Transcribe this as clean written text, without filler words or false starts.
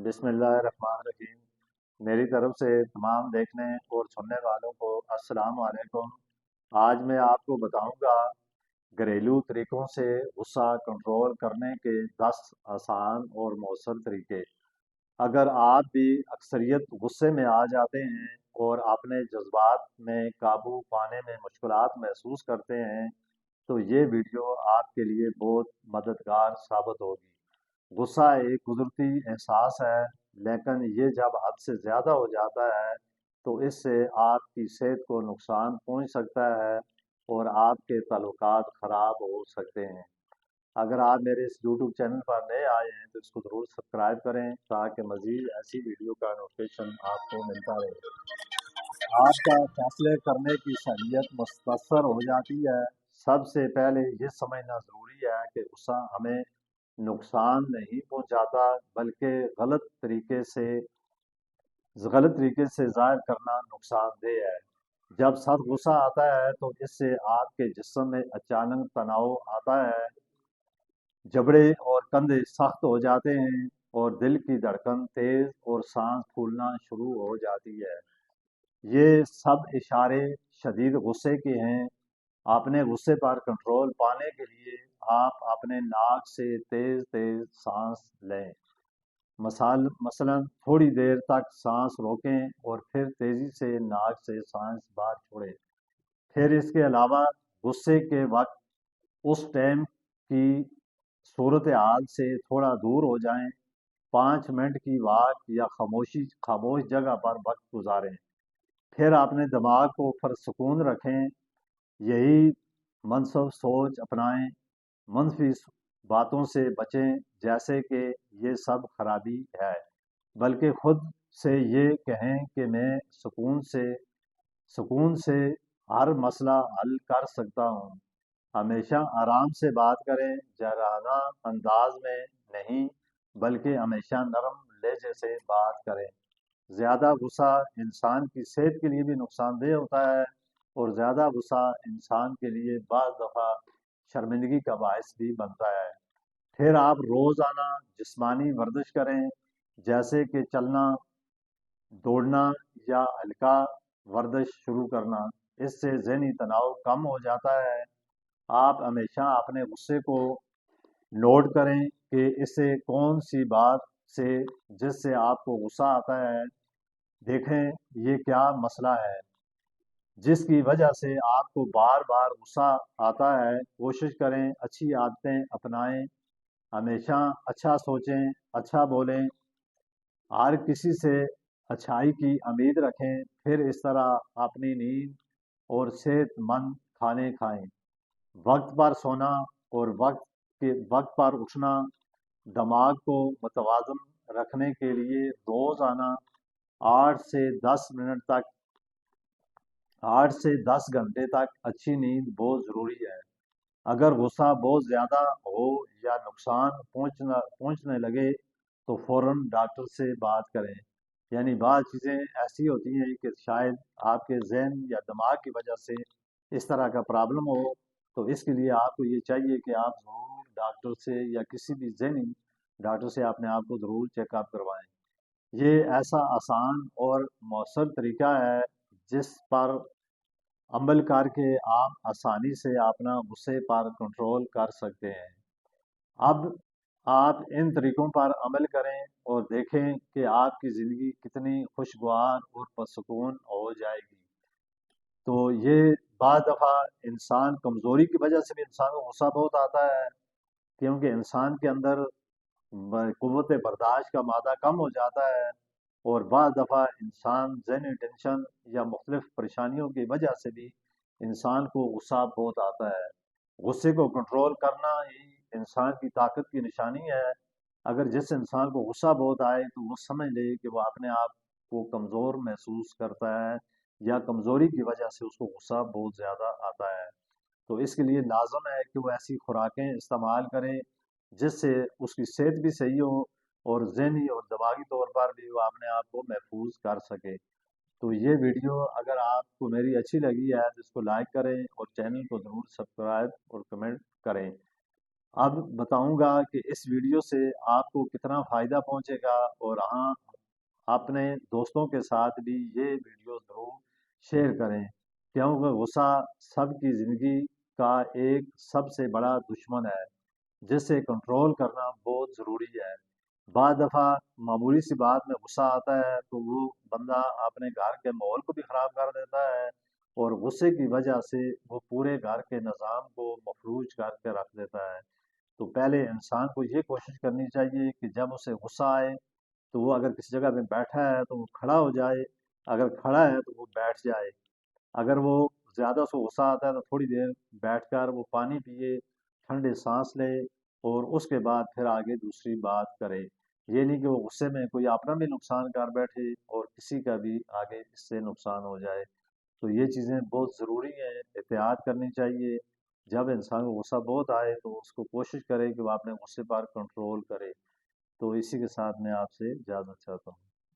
बिस्मिल्लाहिर्रहमानिर्रहीम। मेरी तरफ से तमाम देखने और सुनने वालों को अस्सलाम वालेकुम। आज मैं आपको बताऊंगा घरेलू तरीकों से गुस्सा कंट्रोल करने के 10 आसान और मौसर तरीके। अगर आप भी अक्सरियत गुस्से में आ जाते हैं और अपने जज्बात में काबू पाने में मुश्किलात महसूस करते हैं तो ये वीडियो आपके लिए बहुत मददगार साबित होगी। गुस्सा एक कुदरती एहसास है, लेकिन ये जब हद से ज़्यादा हो जाता है तो इससे आपकी सेहत को नुकसान पहुंच सकता है और आपके ताल्लुकात ख़राब हो सकते हैं। अगर आप मेरे इस यूट्यूब चैनल पर नए आए हैं तो इसको ज़रूर सब्सक्राइब करें ताकि मज़ीद ऐसी वीडियो का नोटिफिकेशन आपको मिलता रहे। आपका फैसले करने की सलीयत मुतासर हो जाती है। सबसे पहले ये समझना ज़रूरी है कि गुस्सा हमें नुकसान नहीं पहुंचाता, बल्कि गलत तरीके से ज़ाहिर करना नुकसानदेह है। जब सख्त गुस्सा आता है तो इससे आपके जिस्म में अचानक तनाव आता है, जबड़े और कंधे सख्त हो जाते हैं और दिल की धड़कन तेज और सांस फूलना शुरू हो जाती है। ये सब इशारे शदीद गुस्से के हैं। अपने गुस्से पर कंट्रोल पाने के लिए आप अपने नाक से तेज तेज सांस लें। मसलन थोड़ी देर तक सांस रोकें और फिर तेजी से नाक से सांस बाहर छोड़ें। फिर इसके अलावा गुस्से के वक्त उस टाइम की सूरत हाल से थोड़ा दूर हो जाएं। 5 मिनट की वॉक या खामोश जगह पर वक्त गुजारें। फिर अपने दिमाग को पुरसुकून रखें। यही मनसब सोच अपनाएं। मनफी बातों से बचें, जैसे कि ये सब खराबी है, बल्कि खुद से ये कहें कि मैं सुकून से हर मसला हल कर सकता हूँ। हमेशा आराम से बात करें, जराना अंदाज में नहीं, बल्कि हमेशा नरम लहजे से बात करें। ज़्यादा गुस्सा इंसान की सेहत के लिए भी नुकसानदेह होता है और ज़्यादा गुस्सा इंसान के लिए बाज़ दफ़ा शर्मिंदगी का बायस भी बनता है। फिर आप रोज़ाना जिस्मानी वर्जिश करें, जैसे कि चलना, दौड़ना या हल्का वर्जिश शुरू करना। इससे ज़हनी तनाव कम हो जाता है। आप हमेशा अपने गुस्से को नोट करें कि इससे कौन सी बात से जिससे आपको गुस्सा आता है। देखें ये क्या मसला है जिसकी वजह से आपको बार बार गुस्सा आता है। कोशिश करें अच्छी आदतें अपनाएं। हमेशा अच्छा सोचें, अच्छा बोलें, हर किसी से अच्छाई की उम्मीद रखें। फिर इस तरह अपनी नींद और सेहतमंद खाने खाएं। वक्त पर सोना और वक्त पर उठना दिमाग को मुतवाज़न रखने के लिए रोज़ाना 8 से 10 मिनट तक 8 से 10 घंटे तक अच्छी नींद बहुत ज़रूरी है। अगर गुस्सा बहुत ज़्यादा हो या नुकसान पहुंचने लगे तो फ़ौरन डॉक्टर से बात करें। यानी बात चीज़ें ऐसी होती हैं कि शायद आपके जहन या दिमाग की वजह से इस तरह का प्रॉब्लम हो, तो इसके लिए आपको ये चाहिए कि आप ज़रूर डॉक्टर से या किसी भी जहनी डॉक्टर से अपने आप को ज़रूर चेकअप करवाएं। ये ऐसा आसान और मौसर तरीका है जिस पर अमल करके आप आसानी से अपना गुस्से पर कंट्रोल कर सकते हैं। अब आप इन तरीकों पर अमल करें और देखें कि आपकी ज़िंदगी कितनी खुशगवार और पुरसुकून हो जाएगी। तो ये बाद दफ़ा इंसान कमज़ोरी की वजह से भी इंसान को गुस्सा बहुत आता है, क्योंकि इंसान के अंदर क़ुव्वत बर्दाश्त का मादा कम हो जाता है और बाद दफ़ा इंसान ज़हनी टेंशन या मुख्तलिफ परेशानियों की वजह से भी इंसान को गुस्सा बहुत आता है। गुस्से को कंट्रोल करना ही इंसान की ताकत की निशानी है। अगर जिस इंसान को गुस्सा बहुत आए तो वो समझ ले कि वो अपने आप को कमज़ोर महसूस करता है या कमज़ोरी की वजह से उसको गुस्सा बहुत ज़्यादा आता है। तो इसके लिए लाज़म है कि वो ऐसी खुराकें इस्तेमाल करें जिससे उसकी सेहत भी सही हो और ज़हनी और दिमागी तौर पर भी वो अपने आप को महफूज कर सके। तो ये वीडियो अगर आपको मेरी अच्छी लगी है तो इसको लाइक करें और चैनल को ज़रूर सब्सक्राइब और कमेंट करें। اب بتاؤں گا کہ اس ویڈیو سے آپ کو کتنا فائدہ پہنچے گا، اور ہاں اپنے دوستوں کے ساتھ بھی یہ ویڈیو ضرور شیئر کریں، کیونکہ غصہ سب کی زندگی کا ایک سب سے بڑا دشمن ہے جس سے کنٹرول کرنا بہت ضروری ہے۔ بعض دفعہ معمولی سی بات میں غصہ آتا ہے تو وہ بندہ اپنے گھر کے ماحول کو بھی خراب کر دیتا ہے، اور غصے کی وجہ سے وہ پورے گھر کے نظام کو مفلوج کر کے رکھ دیتا ہے۔ تو پہلے انسان کو یہ کوشش کرنی چاہیے کہ جب اسے غصہ آئے تو وہ اگر کسی جگہ پہ بیٹھا ہے تو وہ کھڑا ہو جائے، اگر کھڑا ہے تو وہ بیٹھ جائے، اگر وہ زیادہ سے غصہ آتا ہے تو تھوڑی دیر بیٹھ کر وہ پانی پیے، ٹھنڈے سانس لے، اور اس کے بعد پھر آگے دوسری بات کرے۔ یہ نہیں کہ وہ غصے میں کوئی اپنا بھی نقصان کر بیٹھے اور کسی کا بھی آگے اس سے نقصان ہو جائے۔ تو یہ چیزیں بہت ضروری ہیں، احتیاط کرنی چاہیے۔ جب انسان کو غصہ بہت آئے تو اس کو کوشش کرے کہ وہ اپنے غصے پر کنٹرول کرے۔ تو اسی کے ساتھ میں آپ سے اجازت چاہتا ہوں۔